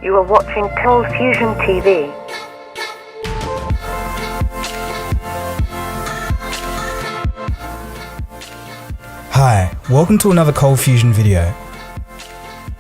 You are watching Cold Fusion TV. Hi, welcome to another Cold Fusion video.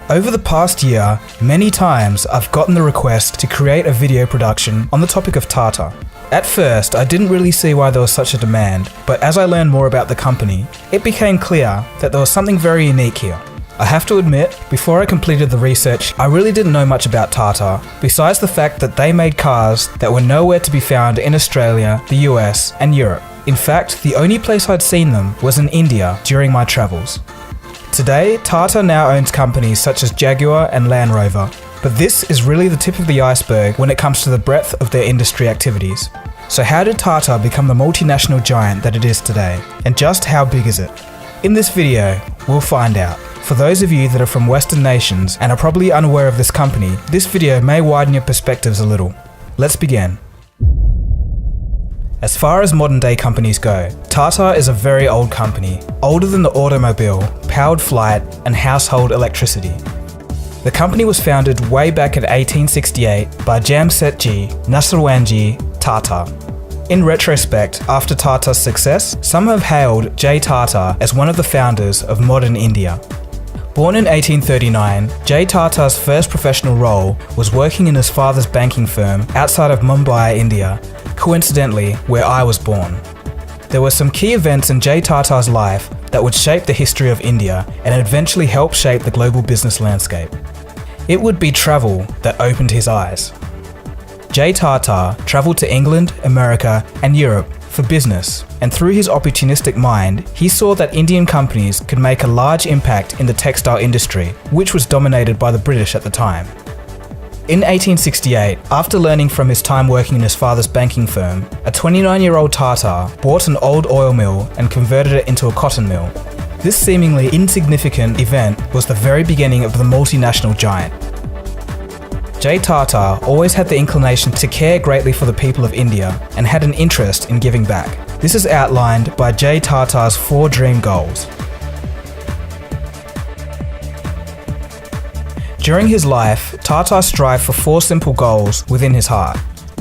Over the past year, many times I've gotten the request to create a video production on the topic of TATA. At first, I didn't really see why there was such a demand, but as I learned more about the company, it became clear that there was something very unique here. I have to admit, before I completed the research, I really didn't know much about TATA, besides the fact that they made cars that were nowhere to be found in Australia, the US, and Europe. In fact, the only place I'd seen them was in India during my travels. Today, TATA now owns companies such as Jaguar and Land Rover, but this is really the tip of the iceberg when it comes to the breadth of their industry activities. So how did TATA become the multinational giant that it is today, and just how big is it? In this video, we'll find out. For those of you that are from Western nations and are probably unaware of this company, this video may widen your perspectives a little. Let's begin. As far as modern day companies go, TATA is a very old company, older than the automobile, powered flight, and household electricity. The company was founded way back in 1868 by Jamsetji Narsawandji Tata. In retrospect, after Tata's success, some have hailed J. Tata as one of the founders of modern India. Born in 1839, J. Tata's first professional role was working in his father's banking firm outside of Mumbai, India, coincidentally where I was born. There were some key events in J. Tata's life that would shape the history of India and eventually help shape the global business landscape. It would be travel that opened his eyes. J. Tata travelled to England, America, and Europe for business, and through his opportunistic mind, he saw that Indian companies could make a large impact in the textile industry, which was dominated by the British at the time. In 1868, after learning from his time working in his father's banking firm, a 29-year-old Tata bought an old oil mill and converted it into a cotton mill. This seemingly insignificant event was the very beginning of the multinational giant. J. Tata always had the inclination to care greatly for the people of India and had an interest in giving back. This is outlined by J. Tata's 4 dream goals. During his life, Tata strived for 4 simple goals within his heart.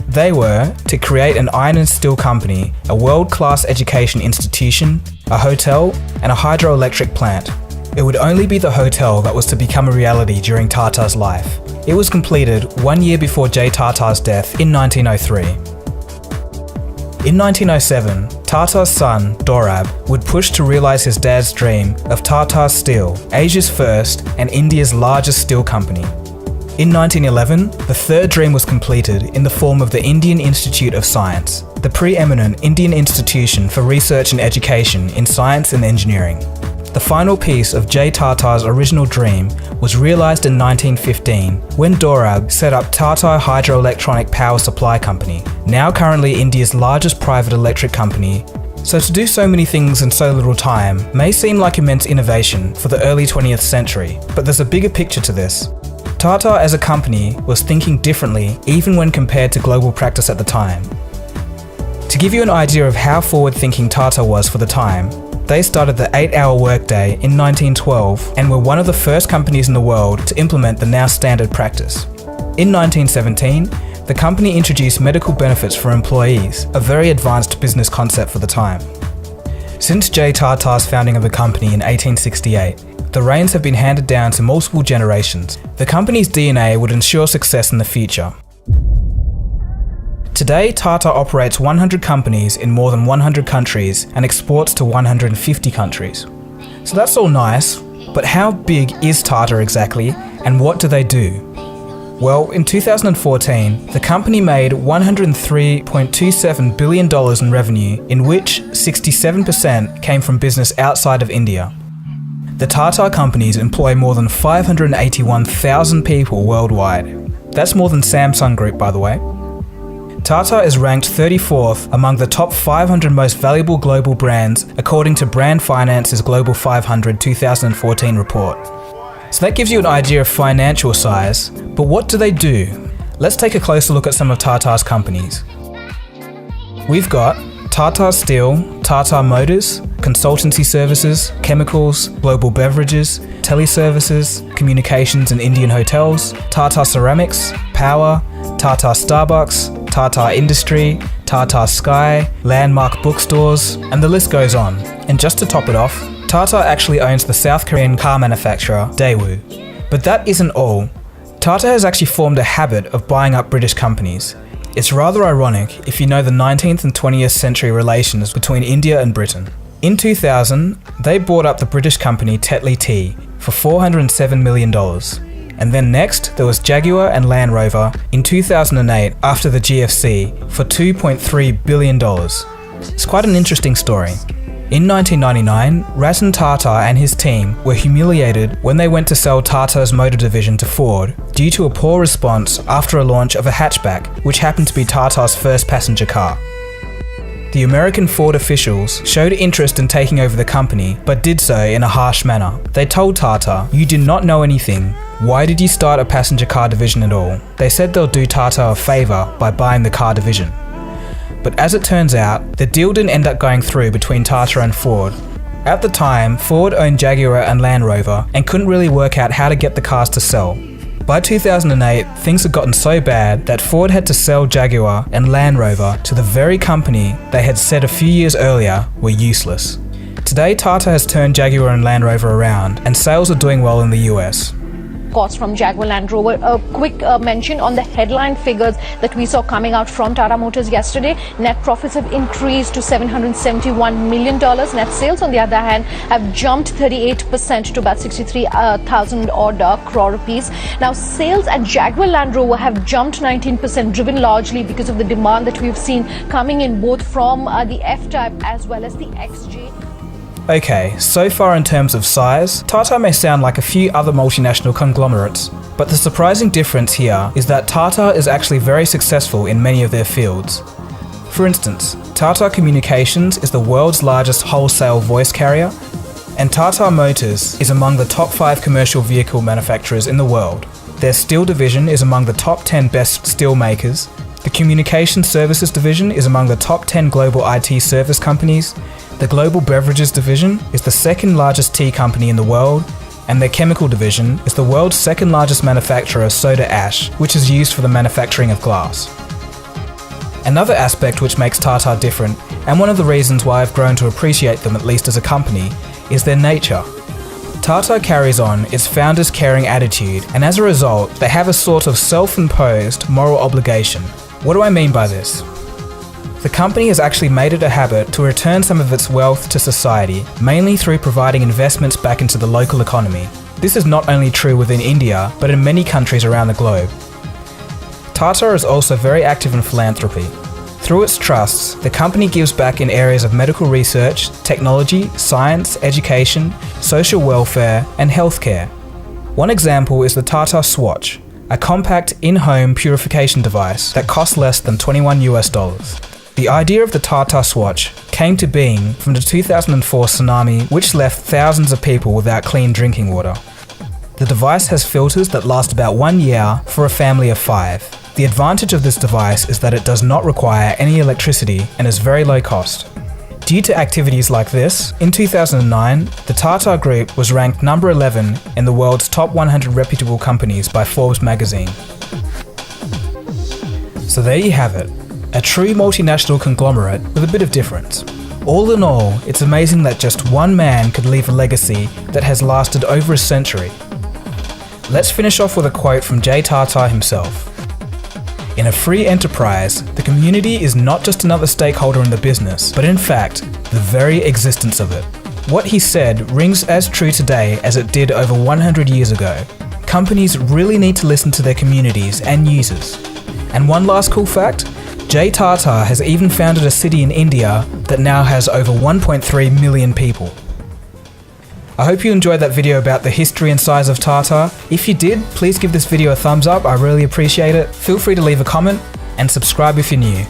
They were to create an iron and steel company, a world-class education institution, a hotel, and a hydroelectric plant. It would only be the hotel that was to become a reality during Tata's life. It was completed 1 year before J. Tata's death in 1903. In 1907, Tata's son, Dorab, would push to realise his dad's dream of Tata Steel, Asia's first and India's largest steel company. In 1911, the third dream was completed in the form of the Indian Institute of Science, the preeminent Indian institution for research and education in science and engineering. The final piece of J. Tata's original dream was realised in 1915 when Dorab set up Tata Hydroelectronic Power Supply Company, now currently India's largest private electric company. So to do so many things in so little time may seem like immense innovation for the early 20th century, but there's a bigger picture to this. Tata as a company was thinking differently even when compared to global practice at the time. To give you an idea of how forward-thinking Tata was for the time, they started the 8-hour workday in 1912 and were one of the first companies in the world to implement the now standard practice. In 1917, the company introduced medical benefits for employees, a very advanced business concept for the time. Since J. Tata's founding of the company in 1868, the reins have been handed down to multiple generations. The company's DNA would ensure success in the future. Today, Tata operates 100 companies in more than 100 countries and exports to 150 countries. So that's all nice, but how big is Tata exactly, and what do they do? Well, in 2014, the company made $103.27 billion in revenue, in which 67% came from business outside of India. The Tata companies employ more than 581,000 people worldwide. That's more than Samsung Group, by the way. Tata is ranked 34th among the top 500 most valuable global brands according to Brand Finance's Global 500 2014 report. So that gives you an idea of financial size, but what do they do? Let's take a closer look at some of Tata's companies. We've got Tata Steel, Tata Motors, consultancy services, chemicals, global beverages, teleservices, communications and Indian hotels, Tata Ceramics, power, Tata Starbucks, Tata Industry, Tata Sky, landmark bookstores, and the list goes on. And just to top it off, Tata actually owns the South Korean car manufacturer Daewoo. But that isn't all. Tata has actually formed a habit of buying up British companies. It's rather ironic if you know the 19th and 20th century relations between India and Britain. In 2000, they bought up the British company Tetley Tea for $407 million. And then next, there was Jaguar and Land Rover in 2008 after the GFC for $2.3 billion. It's quite an interesting story. In 1999, Ratan Tata and his team were humiliated when they went to sell Tata's motor division to Ford due to a poor response after a launch of a hatchback, which happened to be Tata's first passenger car. The American Ford officials showed interest in taking over the company, but did so in a harsh manner. They told Tata, "You do not know anything. Why did you start a passenger car division at all?" They said they'll do Tata a favour by buying the car division. But as it turns out, the deal didn't end up going through between Tata and Ford. At the time, Ford owned Jaguar and Land Rover and couldn't really work out how to get the cars to sell. By 2008, things had gotten so bad that Ford had to sell Jaguar and Land Rover to the very company they had said a few years earlier were useless. Today, Tata has turned Jaguar and Land Rover around, and sales are doing well in the US. Costs from Jaguar Land Rover. A quick mention on the headline figures that we saw coming out from Tata Motors yesterday. Net profits have increased to $771 million. Net sales, on the other hand, have jumped 38% to about 63,000 odd crore rupees. Now, sales at Jaguar Land Rover have jumped 19%, driven largely because of the demand that we've seen coming in both from the F-Type as well as the XJ. Okay, so far in terms of size, Tata may sound like a few other multinational conglomerates, but the surprising difference here is that Tata is actually very successful in many of their fields. For instance, Tata Communications is the world's largest wholesale voice carrier, and Tata Motors is among the top 5 commercial vehicle manufacturers in the world. Their steel division is among the top 10 best steel makers. The Communication Services division is among the top 10 global IT service companies. The Global Beverages division is the second largest tea company in the world, and their Chemical division is the world's second largest manufacturer of soda ash, which is used for the manufacturing of glass. Another aspect which makes Tata different, and one of the reasons why I've grown to appreciate them at least as a company, is their nature. Tata carries on its founder's caring attitude, and as a result, they have a sort of self-imposed moral obligation. What do I mean by this? The company has actually made it a habit to return some of its wealth to society, mainly through providing investments back into the local economy. This is not only true within India, but in many countries around the globe. Tata is also very active in philanthropy. Through its trusts, the company gives back in areas of medical research, technology, science, education, social welfare, and healthcare. One example is the Tata Swatch, a compact in-home purification device that costs less than $21 US. The idea of the Tata Swatch came to being from the 2004 tsunami, which left thousands of people without clean drinking water. The device has filters that last about 1 year for a family of 5. The advantage of this device is that it does not require any electricity and is very low cost. Due to activities like this, in 2009, the Tata Group was ranked number 11 in the world's top 100 reputable companies by Forbes magazine. So there you have it. A true multinational conglomerate with a bit of difference. All in all, it's amazing that just one man could leave a legacy that has lasted over a century. Let's finish off with a quote from J. Tata himself. In a free enterprise, the community is not just another stakeholder in the business, but in fact, the very existence of it. What he said rings as true today as it did over 100 years ago. Companies really need to listen to their communities and users. And one last cool fact, J. Tata has even founded a city in India that now has over 1.3 million people. I hope you enjoyed that video about the history and size of Tata. If you did, please give this video a thumbs up, I really appreciate it. Feel free to leave a comment and subscribe if you're new.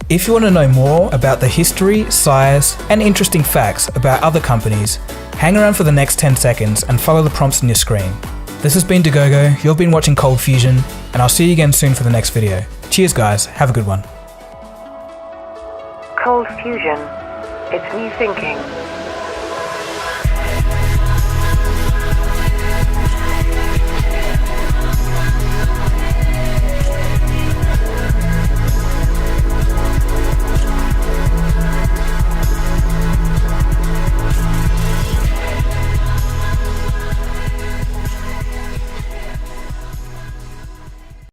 If you want to know more about the history, size, and interesting facts about other companies, hang around for the next 10 seconds and follow the prompts on your screen. This has been Dagogo, you've been watching Cold Fusion, and I'll see you again soon for the next video. Cheers guys, have a good one. Cold Fusion. It's new thinking.